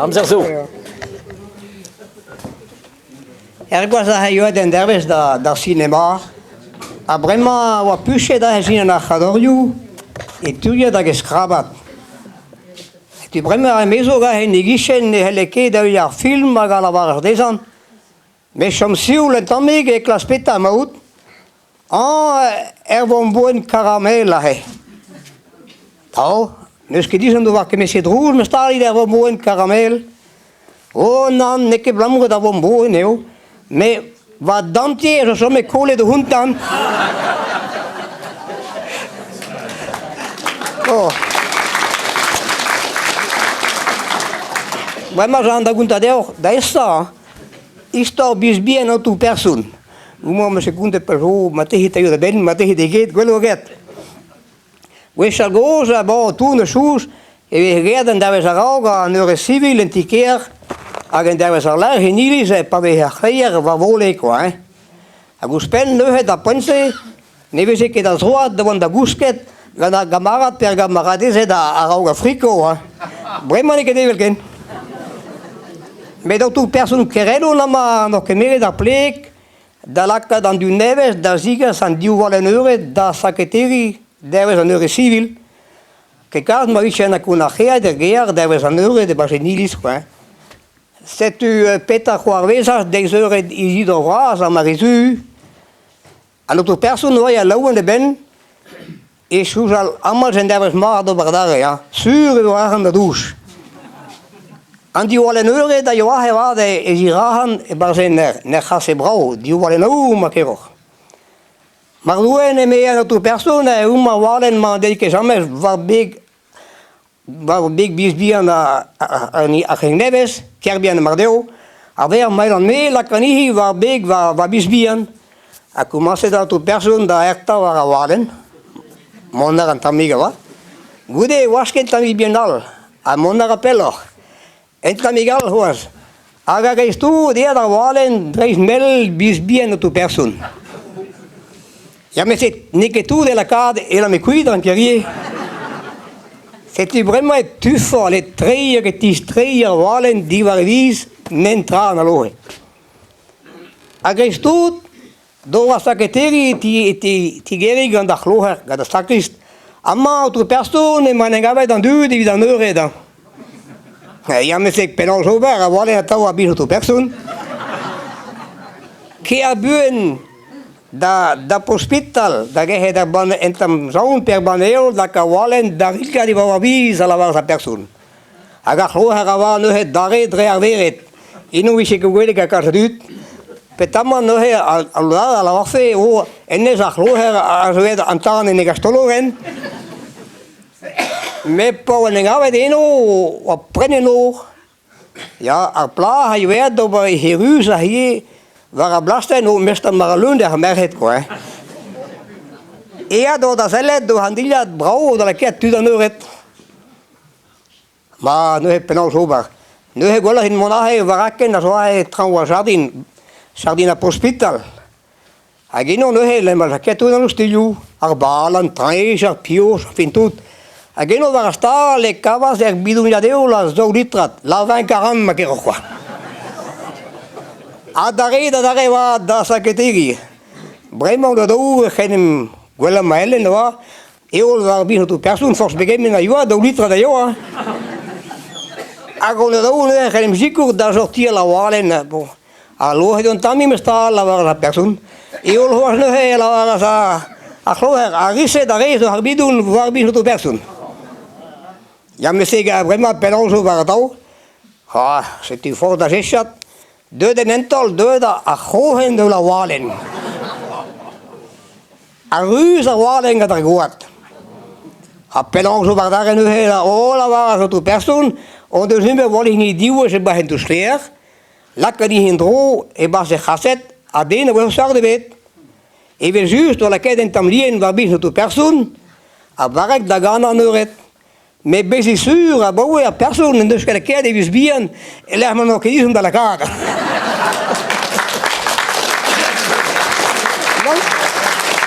Amser zo. Ergoaz a haioet en derbez da cinema. A bremañ oa puchet da hezin an archadorioù e turiet hag eskrabat. Tu bremañ a mezo ga hen egichen ne heleke da ar film hag a lavar ar dezan. Me chom sioul en tammig e klaspeta maout. Von boen karamel a he. Tau, neus ket dizan do var kemeset rouge, me stalit von boen karamel. Nan, ne ket blamret von boen eo. Me va dantier zo som e kole de hund dan. Bremañ jan da gunta deo, da ista bisbien an tou persoun. Uma me se gunta perso, matehit a yo da ben, matehit e get, gwelo get. Wechal goza, bon, tourne chous, e gerden davez a rauga an eure civil en tikeer, hag en davez ar lar henilis e pa ve ar chreier va vole quoi, hein. Hag ouspen neuhet a pense, ne veze ket a droat devant da gousket, gant a gamarad per gamaradezet a rauga friko, hein. Bremañ ne ket evel ken. Me da tou persoun kerelo nama no kemeret ar plek, da lakad an du nevez, da zigas an diou valen eure, da saketeri, devez an eure civil. Kekard ma vichen a koun ar chead er ger, devez an eure de bache nilis, quoi. Setu peta c'hoar vezas, deiz eure izid o vraz, a marizu. An tou persoun oa a laouen de ben, e chouz al amal jen devez mar do bardare, ja. Sur e war an da douche. An diou valen eure da jo a he vade e zirahan e barzen ne chase brao, diou valen eure ma keroch. Mar loen e me an tou persoun e uma valen ma deike jamez var beg bisbian a chen nevez, kerbian e mardeo, a ver meil an me lakanihi var beg va bisbian, a komanse da tou persoun da erta var a valen, monar an tamig va. Goude wasken tamig bienal, a monar a pelor. En tamigal hoaz. Aga geistou de da valen dreiz mel bisbien tou persoun. Ja me set neketou de la cade e la me cuidre an kerie. C'était vraiment tufo le treier et tis treier valen divarvis n'entra na loe. Agrestout do a saketeri ti geri gant ar loher gant a sakrist. Amma autre persoun e manengavet an du de vid an eure dan. Ja me set penal sober a valen a tau a bis autre persoun. Ke a buen da hospital, da gehe da ban entam zaun per baneo da ka valen da rilka di va vis a lavar sa persoun. Aga khloher ava no het dare dre arveret. Inu wishe ke gwele ka kasdut. Petama no he al la wafe o enne za khloher a zoed antan ne gastoloren. Me po ne gave de no o preneno. Ja, a pla ha vet do ba herusa hier. Waar a blasten o mestan maralun der merhet quoi. Ea do da zelet do handillat brau da la ket tu da neuret. Ma no he penal sober. No he gola hin monahe varaken da so he tranwa jardin a hospital. Agino no he le mal ket tu da lustilu arbalan traes ar pios fin tout. Agino var sta le cavas der bidun ya deu la zo litrat la 20-40 ma ke quoi. A dare va da saketeri. Bremañ da dou genem gwella maelen va. Eol var bis tou persoun force begemen a yo da litra da yo. A gon da dou genem zikur da sortir la valen. Bon. A lo he don tami me sta la var la persoun. Eol ho no he la var sa a khloher a rise da reis do harbidun var bis tou persoun. Ja me sega bremañ penonzo var tau. C'était fort da jechat. De den ental da a chohen de la valen. A ruz a valen gat ar goat. A pelang zo bardare nu he la o la var a tou persoun, on de zimbe volig ni diwe se ba hen tou sleer, lakka di hin dro e ba se chasset a den wel sar de bet. E ve just do la ket en tam lien va bis tou persoun, a barek da gana neuret. Me bezi sur a boue a persoun en dus ket de vis bien, e ler man no kedisum da la cara.